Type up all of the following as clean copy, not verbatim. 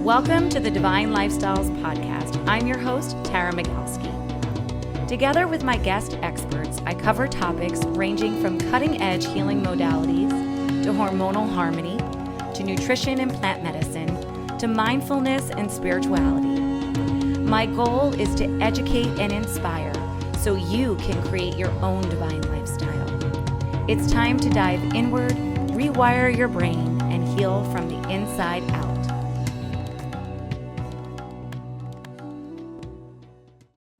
Welcome to the Divine Lifestyles Podcast. I'm your host, Tara Magalski. Together with my guest experts, I cover topics ranging from cutting-edge healing modalities to hormonal harmony, to nutrition and plant medicine, to mindfulness and spirituality. My goal is to educate and inspire so you can create your own divine lifestyle. It's time to dive inward, rewire your brain, and heal from the inside out.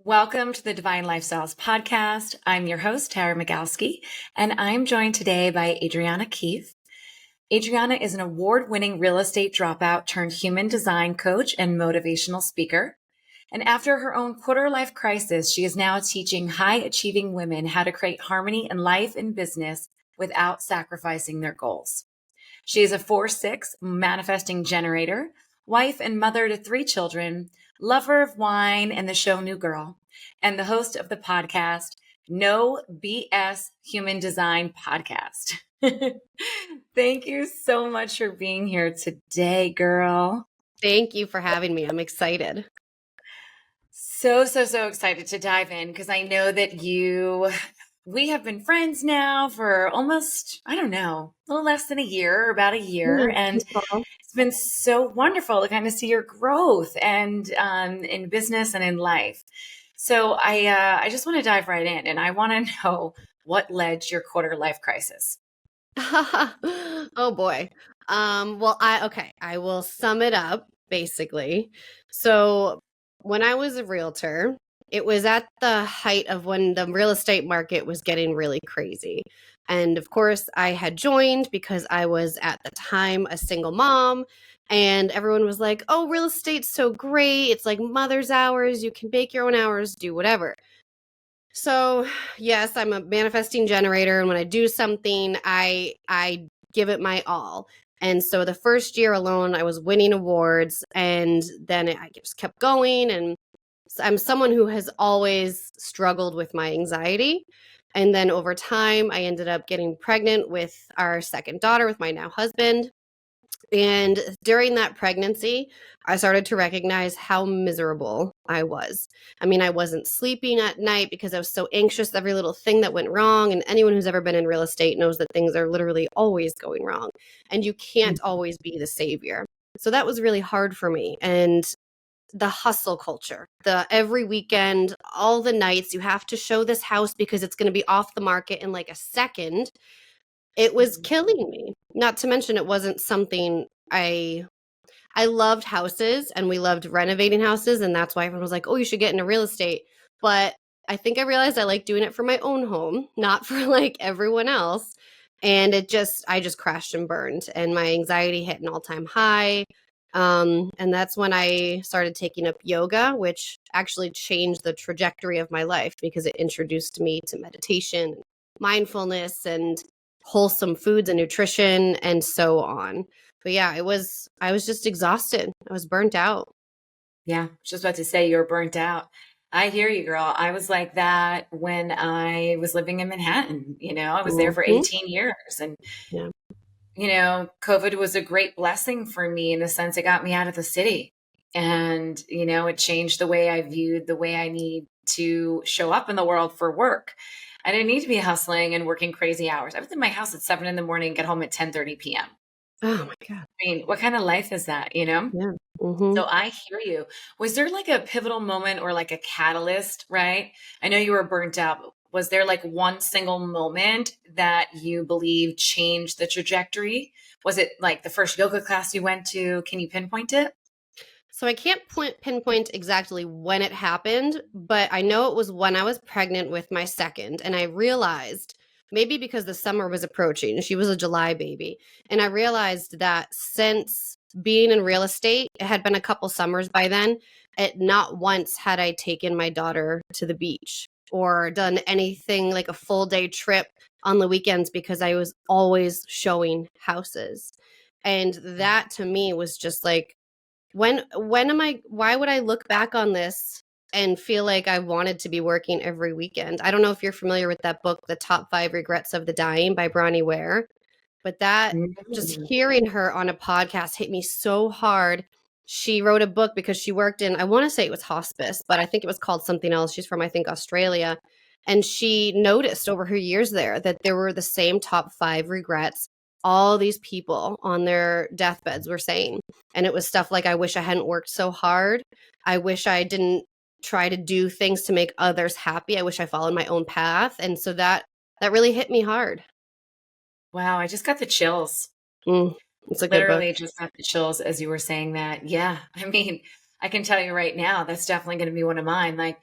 Welcome to the Divine Lifestyles Podcast. I'm your host, Tara Magalski, and I'm joined today by Adriana Keefe. Adriana is an award-winning real estate dropout turned human design coach and motivational speaker. And after her own quarter-life crisis, she is now teaching high-achieving women how to create harmony in life and business without sacrificing their goals. She is a 4/6 manifesting generator, wife and mother to 3 children, lover of wine and the show New Girl, and the host of the podcast, No BS Human Design Podcast. Thank you so much for being here today, girl. Thank you for having me. I'm excited. So excited to dive in because I know that we have been friends now for almost, I don't know, a little less than a year, or about a year. And it's been so wonderful to kind of see your growth and in business and in life. So I just want to dive right in, and I want to know what led to your quarter life crisis. Oh boy. I will sum it up basically. So when I was a realtor, it was at the height of when the real estate market was getting really crazy. And of course, I had joined because I was at the time a single mom, and everyone was like, oh, real estate's so great. It's like mother's hours. You can make your own hours, do whatever. So yes, I'm a manifesting generator. And when I do something, I give it my all. And so the first year alone, I was winning awards, and then I just kept going. And I'm someone who has always struggled with my anxiety. And then over time, I ended up getting pregnant with our second daughter with my now husband. And during that pregnancy, I started to recognize how miserable I was. I mean, I wasn't sleeping at night because I was so anxious, every little thing that went wrong. And anyone who's ever been in real estate knows that things are literally always going wrong. And you can't always be the savior. So that was really hard for me. And the hustle culture, the every weekend, all the nights, you have to show this house because it's going to be off the market in like a second. It was killing me. Not to mention, it wasn't something I loved houses, and we loved renovating houses, and that's why everyone was like, oh, you should get into real estate. But I think I realized I like doing it for my own home, not for like everyone else. And I just crashed and burned, and my anxiety hit an all-time high. And that's when I started taking up yoga, which actually changed the trajectory of my life because it introduced me to meditation, mindfulness, and wholesome foods and nutrition and so on. But yeah, I was just exhausted. I was burnt out. Yeah, I was just about to say you're burnt out. I hear you, girl. I was like that when I was living in Manhattan. I was there for 18 years. And, COVID was a great blessing for me in the sense it got me out of the city. And, it changed the way I viewed the way I need to show up in the world for work. I didn't need to be hustling and working crazy hours. I was in my house at 7 a.m, get home at 10:30 p.m. Oh my God. I mean, what kind of life is that, Yeah. So I hear you. Was there like a pivotal moment or like a catalyst, right? I know you were burnt out, but was there like one single moment that you believe changed the trajectory? Was it like the first yoga class you went to? Can you pinpoint it? So I can't pinpoint exactly when it happened, but I know it was when I was pregnant with my second. And I realized, maybe because the summer was approaching, she was a July baby. And I realized that since being in real estate, it had been a couple summers by then, not once had I taken my daughter to the beach or done anything like a full day trip on the weekends because I was always showing houses. And that to me was just like, why would I look back on this and feel like I wanted to be working every weekend? I don't know if you're familiar with that book, The Top 5 Regrets of the Dying by Bronnie Ware, But that just hearing her on a podcast hit me so hard. She wrote a book because she worked in, I want to say it was hospice, but I think it was called something else. She's from, I think, Australia. And she noticed over her years there that there were the same top 5 regrets all these people on their deathbeds were saying. And it was stuff like, I wish I hadn't worked so hard. I wish I didn't try to do things to make others happy. I wish I followed my own path. And so that really hit me hard. Wow, I just got the chills. It's a good book. Literally just got the chills as you were saying that. Yeah. I mean, I can tell you right now, that's definitely going to be one of mine. Like,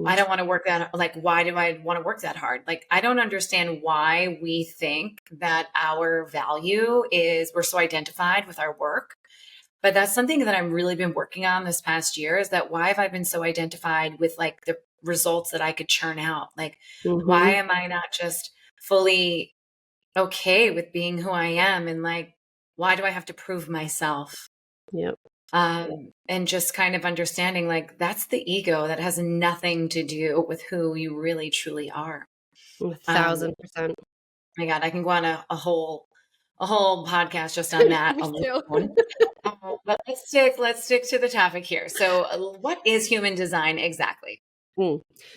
I don't want to work that, like, why do I want to work that hard? Like, I don't understand why we think that our value is we're so identified with our work. But that's something that I've really been working on this past year, is that why have I been so identified with like the results that I could churn out? Like, why am I not just fully okay with being who I am? And like, why do I have to prove myself? Yep. And just kind of understanding like that's the ego that has nothing to do with who you really truly are. 1,000%. My God, I can go on a whole podcast just on that alone. But let's stick to the topic here. So, what is human design exactly?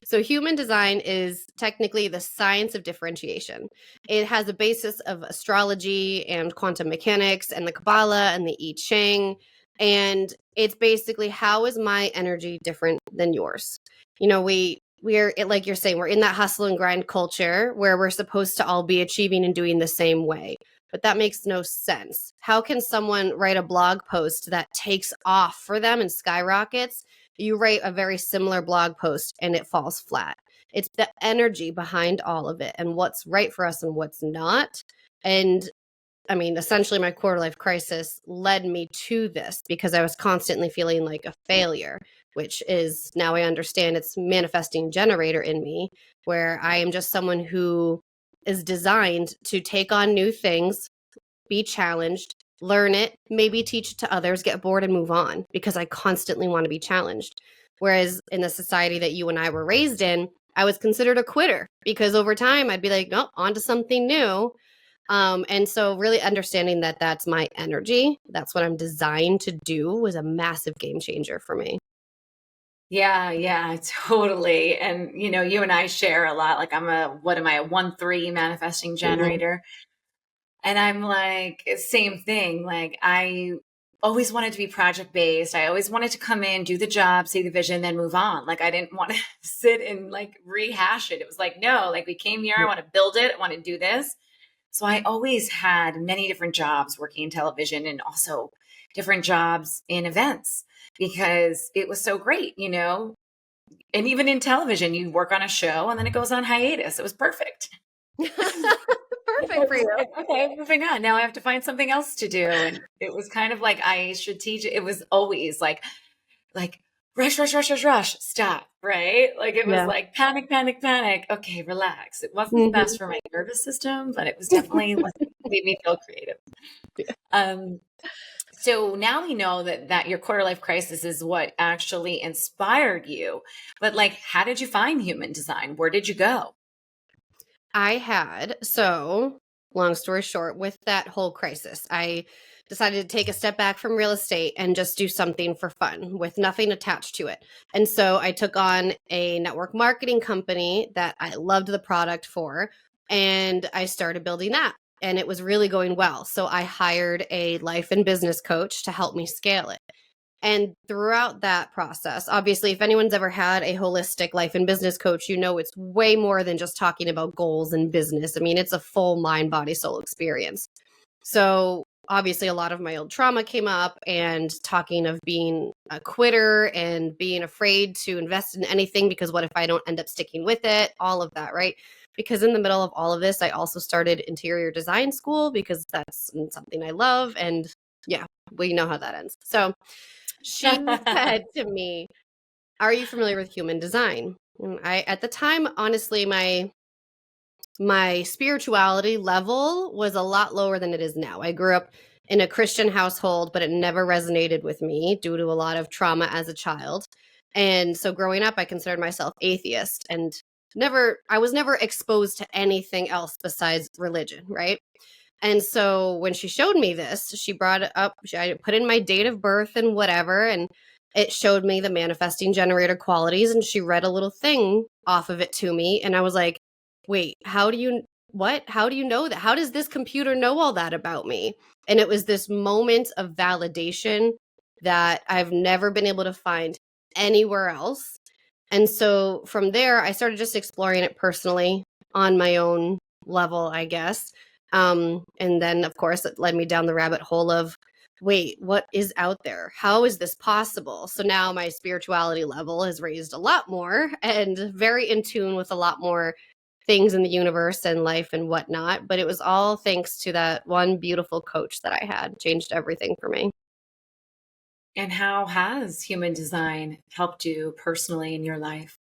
So human design is technically the science of differentiation. It has a basis of astrology and quantum mechanics and the Kabbalah and the I Ching. And it's basically, how is my energy different than yours? You know, we're like you're saying, we're in that hustle and grind culture where we're supposed to all be achieving and doing the same way. But that makes no sense. How can someone write a blog post that takes off for them and skyrockets? You write a very similar blog post and it falls flat. It's the energy behind all of it and what's right for us and what's not. And I mean, essentially, my quarter life crisis led me to this because I was constantly feeling like a failure, which is, now I understand, it's manifesting generator in me, where I am just someone who is designed to take on new things, be challenged, learn it, maybe teach it to others, get bored and move on, because I constantly want to be challenged. Whereas in the society that you and I were raised in, I was considered a quitter because over time I'd be like, nope, on to something new. And so really understanding that that's my energy, that's what I'm designed to do, was a massive game changer for me. Yeah, totally. And you and I share a lot. Like, I'm a 1-3 manifesting generator. And I'm like, same thing. Like, I always wanted to be project based. I always wanted to come in, do the job, see the vision, then move on. Like, I didn't want to sit and like rehash it. It was like, no, like, we came here, I want to build it, I want to do this. So I always had many different jobs working in television and also different jobs in events because it was so great, And even in television, you work on a show and then it goes on hiatus. It was perfect. Perfect for you. Okay, moving on. Now I have to find something else to do. And it was kind of like it was always like rush, stop, right? Like it was like panic. Okay, relax. It wasn't the best for my nervous system, but it was definitely made me feel creative. So now we know that your quarter life crisis is what actually inspired you. But like, how did you find human design? Where did you go? So long story short, with that whole crisis, I decided to take a step back from real estate and just do something for fun with nothing attached to it. And so I took on a network marketing company that I loved the product for, and I started building that. And it was really going well. So I hired a life and business coach to help me scale it. And throughout that process, obviously, if anyone's ever had a holistic life and business coach, it's way more than just talking about goals and business. I mean, it's a full mind, body, soul experience. So obviously, a lot of my old trauma came up, and talking of being a quitter and being afraid to invest in anything because what if I don't end up sticking with it? All of that, right? Because in the middle of all of this, I also started interior design school because that's something I love. And yeah, we know how that ends. So she said to me, "Are you familiar with human design?" And at the time, honestly, my spirituality level was a lot lower than it is now. I grew up in a Christian household, but it never resonated with me due to a lot of trauma as a child. And so growing up, I considered myself atheist and I was never exposed to anything else besides religion, right? And so when she showed me this, she brought it up. I put in my date of birth and whatever, and it showed me the manifesting generator qualities. And she read a little thing off of it to me. And I was like, wait, how do you know that? How does this computer know all that about me? And it was this moment of validation that I've never been able to find anywhere else. And so from there, I started just exploring it personally on my own level, I guess. And then, of course, it led me down the rabbit hole of, wait, what is out there? How is this possible? So now my spirituality level has raised a lot more and very in tune with a lot more things in the universe and life and whatnot. But it was all thanks to that one beautiful coach that I had. Changed everything for me. And how has human design helped you personally in your life?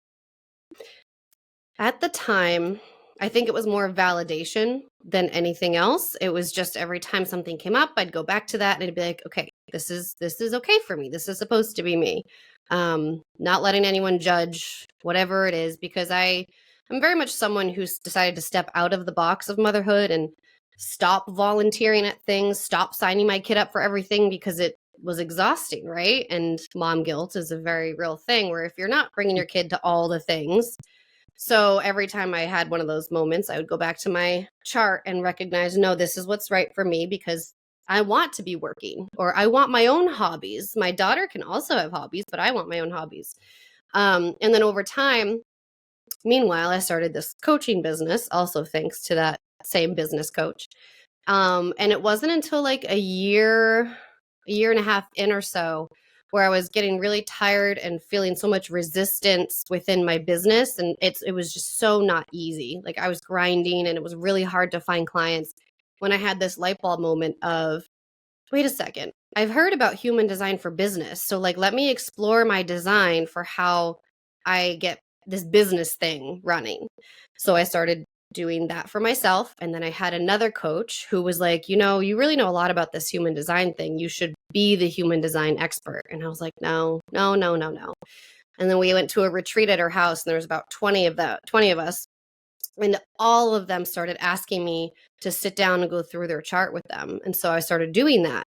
At the time, I think it was more validation than anything else. It was just every time something came up, I'd go back to that and I'd be like, okay, this is okay for me. This is supposed to be me. Not letting anyone judge whatever it is, because I'm very much someone who's decided to step out of the box of motherhood and stop volunteering at things, stop signing my kid up for everything because it was exhausting, right? And mom guilt is a very real thing where if you're not bringing your kid to all the things. So every time I had one of those moments, I would go back to my chart and recognize, no, this is what's right for me because I want to be working, or I want my own hobbies. My daughter can also have hobbies, but I want my own hobbies. And then over time, meanwhile, I started this coaching business, also thanks to that same business coach. And it wasn't until like a year and a half in or so, where I was getting really tired and feeling so much resistance within my business. And it was just so not easy. Like I was grinding and it was really hard to find clients, when I had this light bulb moment of, wait a second, I've heard about human design for business. So like, let me explore my design for how I get this business thing running. So I started doing that for myself. And then I had another coach who was like, you really know a lot about this human design thing. You should be the human design expert. And I was like, no, no, no, no, no. And then we went to a retreat at her house, and there was about 20 of us. And all of them started asking me to sit down and go through their chart with them. And so I started doing that.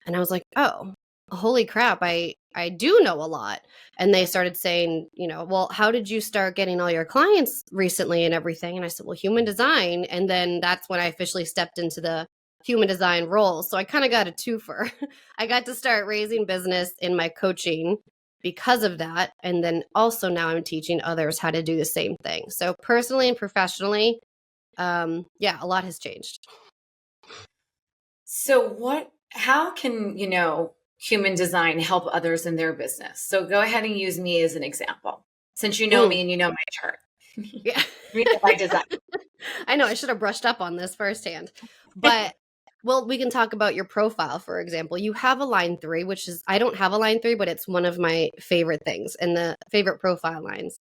And I was like, oh, holy crap, I do know a lot. And they started saying, well, how did you start getting all your clients recently and everything? And I said, well, human design. And then that's when I officially stepped into the human design role. So I kind of got a twofer. I got to start raising business in my coaching because of that. And then also now I'm teaching others how to do the same thing. So personally and professionally, yeah, a lot has changed. So how can, human design help others in their business? So go ahead and use me as an example, since you know me and you know my chart. Yeah. We know my design. I know I should have brushed up on this firsthand, but well, we can talk about your profile, for example. You have a line 3, which is, I don't have a line 3, but it's one of my favorite things and the favorite profile lines.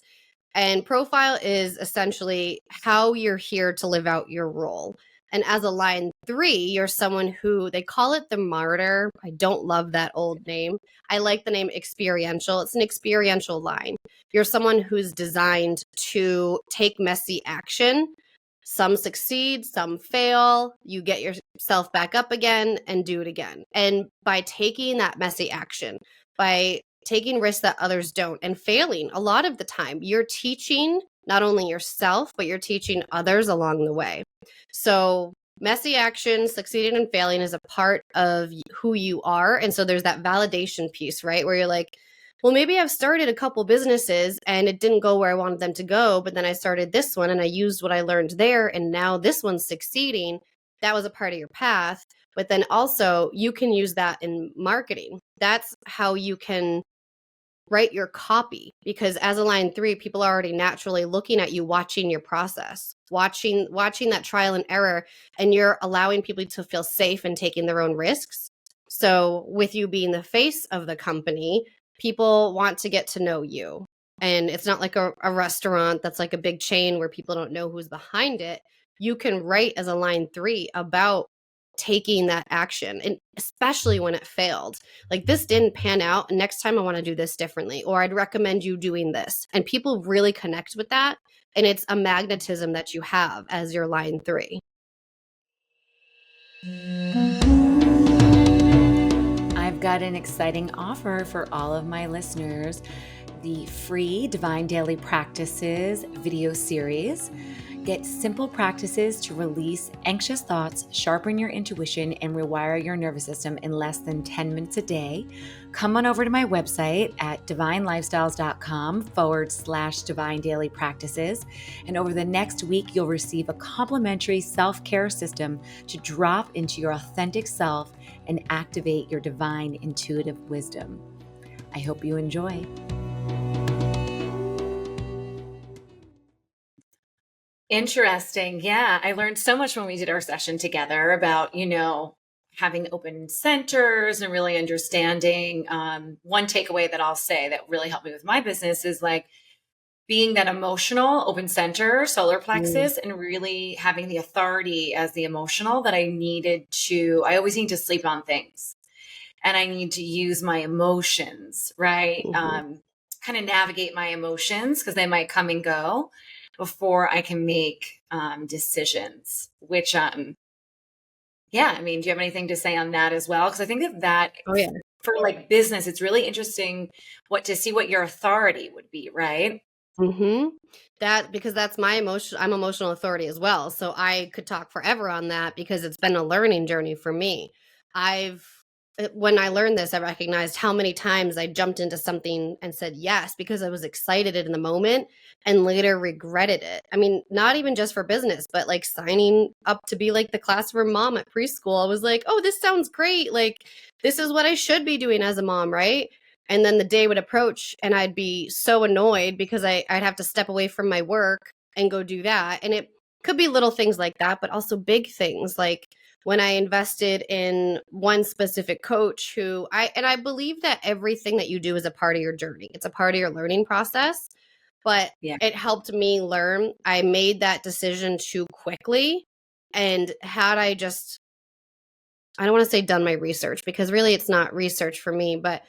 And profile is essentially how you're here to live out your role. And as a line 3, you're someone who, they call it the martyr. I don't love that old name. I like the name experiential. It's an experiential line. You're someone who's designed to take messy action. Some succeed, some fail. You get yourself back up again and do it again. And by taking that messy action, by taking risks that others don't, and failing a lot of the time, you're teaching not only yourself, but you're teaching others along the way. So messy action, succeeding and failing is a part of who you are. And so there's that validation piece, right? Where you're like, well, maybe I've started a couple businesses and it didn't go where I wanted them to go, but then I started this one and I used what I learned there, and now this one's succeeding. That was a part of your path. But then also you can use that in marketing. That's how you can write your copy, because as a line 3, people are already naturally looking at you, watching your process, watching that trial and error, and you're allowing people to feel safe and taking their own risks. So with you being the face of the company, people want to get to know you. And it's not like a restaurant that's like a big chain where people don't know who's behind it. You can write as a line 3 about taking that action, and especially when it failed. Like, this didn't pan out, and next time I want to do this differently, or I'd recommend you doing this. And people really connect with that. And it's a magnetism that you have as your line 3. I've got an exciting offer for all of my listeners: the free Divine Daily Practices video series. Get simple practices to release anxious thoughts, sharpen your intuition, and rewire your nervous system in less than 10 minutes a day. Come on over to my website at divinelifestyles.com/divine daily practices. And over the next week, you'll receive a complimentary self-care system to drop into your authentic self and activate your divine intuitive wisdom. I hope you enjoy. Interesting. Yeah. I learned so much when we did our session together about, having open centers and really understanding. One takeaway that I'll say that really helped me with my business is like being that emotional open center, solar Mm. plexus, and really having the authority as the emotional that I always need to sleep on things and I need to use my emotions, right? Mhm. Kind of navigate my emotions because they might come and go before I can make decisions. Yeah, I mean, do you have anything to say on that as well? Because I think that Oh yeah. for like business, it's really interesting to see what your authority would be, right? Mhm. That because that's my emotion I'm emotional authority as well, so I could talk forever on that because it's been a learning journey for me. I've when I learned this, I recognized how many times I jumped into something and said yes because I was excited in the moment and later regretted it. I mean, not even just for business, but like signing up to be like the classroom mom at preschool. I was like, "Oh, this sounds great. Like this is what I should be doing as a mom, right?" And then the day would approach and I'd be so annoyed because I'd have to step away from my work and go do that. And it could be little things like that, but also big things like when I invested in one specific coach I believe that everything that you do is a part of your journey. It's a part of your learning process, but Yeah. it helped me learn. I made that decision too quickly. And had I just I don't want to say done my research because really it's not research for me, but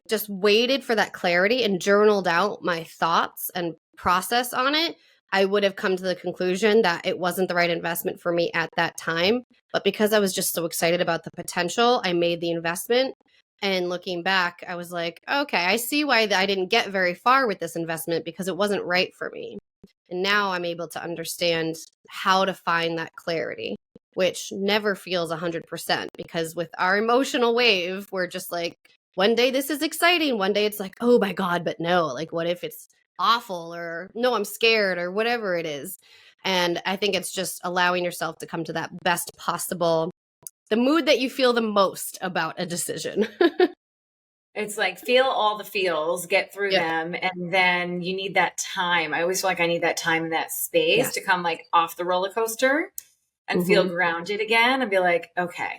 just waited for that clarity and journaled out my thoughts and process on it, I would have come to the conclusion that it wasn't the right investment for me at that time. But because I was just so excited about the potential, I made the investment. And looking back, I was like, okay, I see why I didn't get very far with this investment because it wasn't right for me. And now I'm able to understand how to find that clarity, which never feels 100% because with our emotional wave, we're just like, one day this is exciting. One day it's like, oh my God, but no, like, what if it's awful or no, I'm scared or whatever it is. And I think it's just allowing yourself to come to that best possible, the mood that you feel the most about a decision. It's like feel all the feels, get through Yep. them, and then you need that time. I always feel like I need that time and that space Yes. to come like off the roller coaster and feel Hmm. grounded again and be like, okay,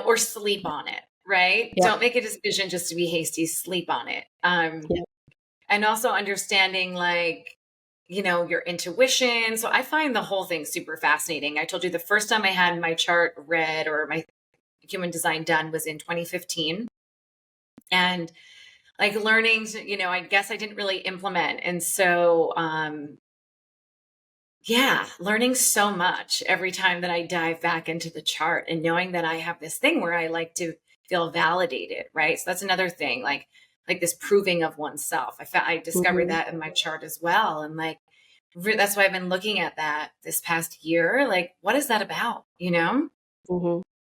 or sleep on it, right? Yep. Don't make a decision just to be hasty, sleep on it. Yep. And also understanding like, your intuition. So I find the whole thing super fascinating. I told you the first time I had my chart read or my human design done was in 2015. And like learning, I guess I didn't really implement. And so, yeah, learning so much every time that I dive back into the chart and knowing that I have this thing where I like to feel validated, right? So that's another thing, like this proving of oneself. I discovered Hmm. that in my chart as well, and like that's why I've been looking at that this past year. Like, what is that about? Hmm.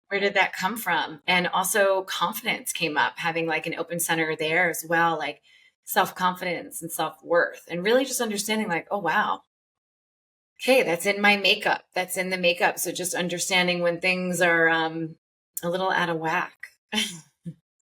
Where did that come from? And also confidence came up, having like an open center there as well, like self confidence and self worth, and really just understanding like, oh wow, okay, that's in my makeup. That's in the makeup. So just understanding when things are a little out of whack.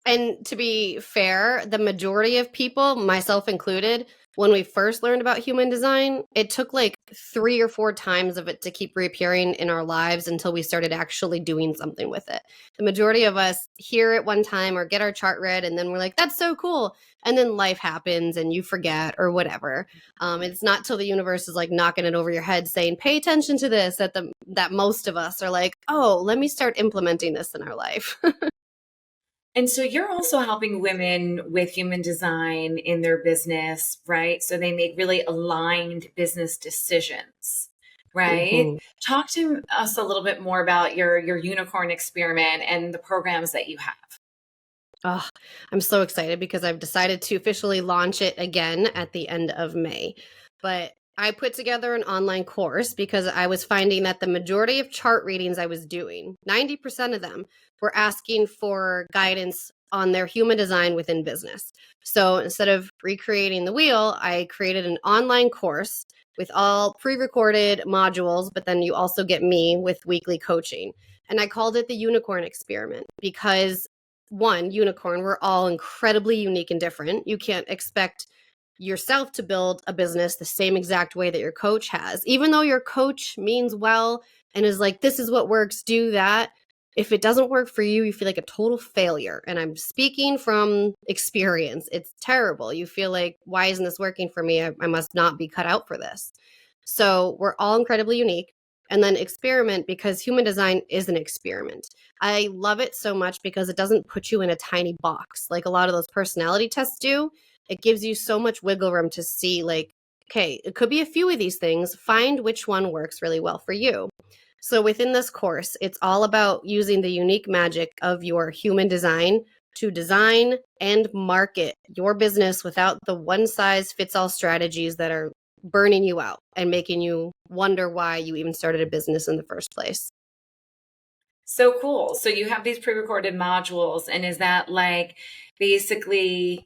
And to be fair, the majority of people, myself included, when we first learned about human design, it took like 3 or 4 times of it to keep reappearing in our lives until we started actually doing something with it. The majority of us hear it one time or get our chart read, and then we're like, that's so cool. And then life happens and you forget or whatever. It's not till the universe is like knocking it over your head saying, pay attention to this, that most of us are like, oh, let me start implementing this in our life. And so you're also helping women with human design in their business, right? So they make really aligned business decisions, right? Mhm. Talk to us a little bit more about your unicorn experiment and the programs that you have. Oh, I'm so excited because I've decided to officially launch it again at the end of May. But I put together an online course because I was finding that the majority of chart readings I was doing, 90% of them, were asking for guidance on their human design within business. So instead of recreating the wheel, I created an online course with all pre recorded modules, but then you also get me with weekly coaching. And I called it the Unicorn Experiment because one, unicorn, we're all incredibly unique and different. You can't expect yourself to build a business the same exact way that your coach has. Even though your coach means well and is like, this is what works, do that. If it doesn't work for you, you feel like a total failure. And I'm speaking from experience. It's terrible. You feel like, why isn't this working for me? I must not be cut out for this. So we're all incredibly unique. And then experiment because human design is an experiment. I love it so much because it doesn't put you in a tiny box like a lot of those personality tests do. It gives you so much wiggle room to see, like, okay, it could be a few of these things. Find which one works really well for you. So within this course, it's all about using the unique magic of your human design to design and market your business without the one size fits all strategies that are burning you out and making you wonder why you even started a business in the first place. So cool. So you have these pre-recorded modules, and is that like basically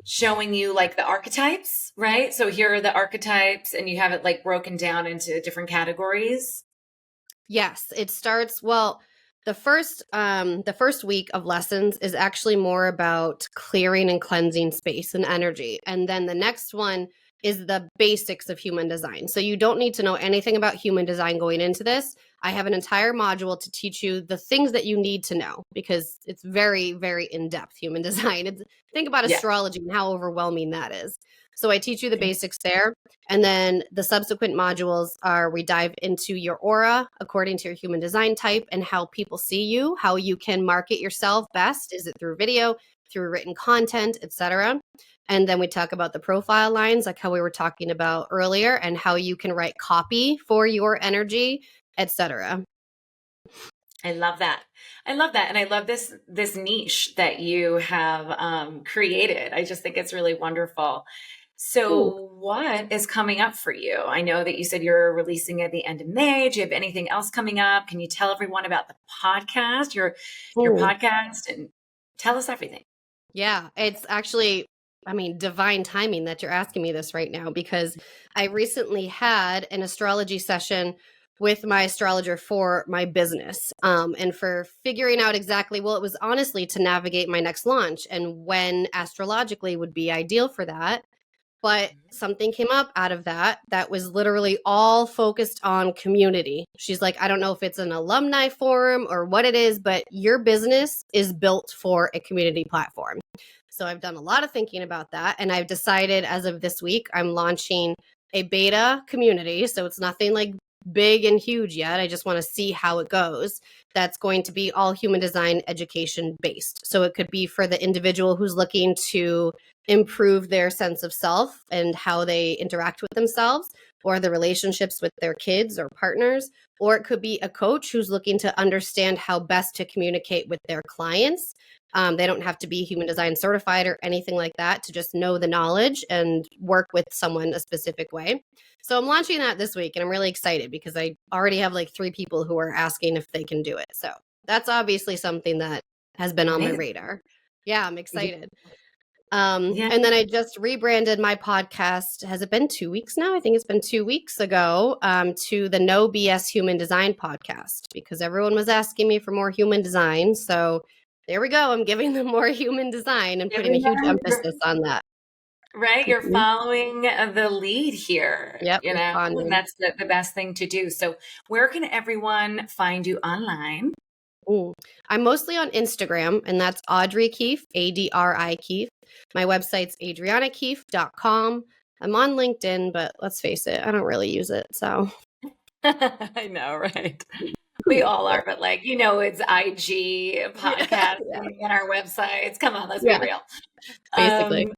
showing you like the archetypes, right? So here are the archetypes, and you have it like broken down into different categories. Yes, it starts well. The first week of lessons is actually more about clearing and cleansing space and energy. And then the next one is the basics of human design. So you don't need to know anything about human design going into this. I have an entire module to teach you the things that you need to know because it's very, very in-depth human design. Think about Yeah. astrology and how overwhelming that is. So I teach you the basics there. And then the subsequent modules are we dive into your aura according to your human design type and how people see you, how you can market yourself best. Is it through video, through written content, etc.? And then we talk about the profile lines, like how we were talking about earlier, and how you can write copy for your energy, etc. I love that. I love that. And I love this niche that you have created. I just think it's really wonderful. So what is coming up for you? I know that you said you're releasing at the end of May. Do you have anything else coming up? Can you tell everyone about the podcast, your Ooh. podcast, and tell us everything? Yeah, it's actually, I mean, divine timing that you're asking me this right now because I recently had an astrology session with my astrologer for my business and for figuring out exactly, well, it was honestly to navigate my next launch and when astrologically would be ideal for that. But something came up out of that was literally all focused on community. She's like, I don't know if it's an alumni forum or what it is, but your business is built for a community platform. So I've done a lot of thinking about that. And I've decided as of this week, I'm launching a beta community. So it's nothing like big and huge yet. I just want to see how it goes. That's going to be all human design education based. So it could be for the individual who's looking to improve their sense of self and how they interact with themselves or the relationships with their kids or partners. Or it could be a coach who's looking to understand how best to communicate with their clients. They don't have to be human design certified or anything like that to just know the knowledge and work with someone a specific way. So I'm launching that this week and I'm really excited because I already have like 3 people who are asking if they can do it. So that's obviously something that has been on my Amazing. radar. Yeah, I'm Yeah. excited. Yeah. And then I just rebranded my podcast. Has it been 2 weeks now? I think it's been 2 weeks ago to the No BS Human Design podcast because everyone was asking me for more human design. So there we go. I'm giving them more human design and putting a huge emphasis on that. Right, you're Mhm. following the lead here, Yep, you know, and responding. that's the best thing to do. So, where can everyone find you online? Ooh. I'm mostly on Instagram, and that's Audrey Keefe, ADRI Keefe. My website's adrianakeefe.com. I'm on LinkedIn, but let's face it, I don't really use it. So, I know, right? We all are, but like, you know, it's IG yeah, yeah, podcasting and our websites. Come on, let's be yeah, real. basically. Um,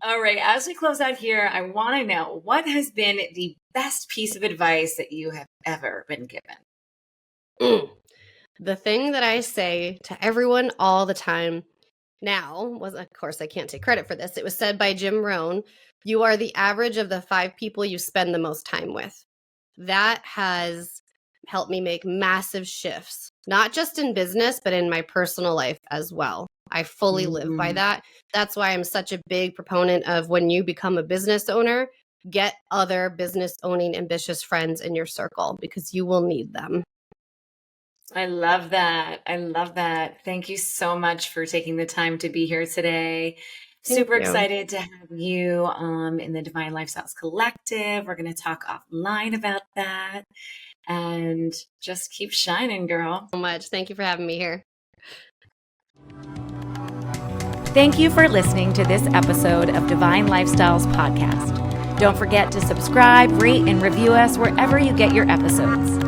all right, as we close out here, I want to know what has been the best piece of advice that you have ever been given? The thing that I say to everyone all the time now was, of course, I can't take credit for this. It was said by Jim Rohn, you are the average of the 5 people you spend the most time with. That has helped me make massive shifts, not just in business, but in my personal life as well. I fully live by that. That's why I'm such a big proponent of when you become a business owner, get other business owning ambitious friends in your circle because you will need them. I love that. I love that. Thank you so much for taking the time to be here today. Thank Super you. excited to have you in the Divine Lifestyles Collective. We're going to talk offline about that and just keep shining, girl. So much. Thank you for having me here. Thank you for listening to this episode of Divine Lifestyles Podcast. Don't forget to subscribe, rate, and review us wherever you get your episodes.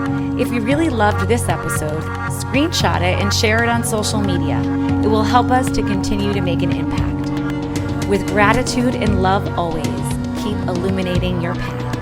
If you really loved this episode, screenshot it and share it on social media. It will help us to continue to make an impact. With gratitude and love always, keep illuminating your path.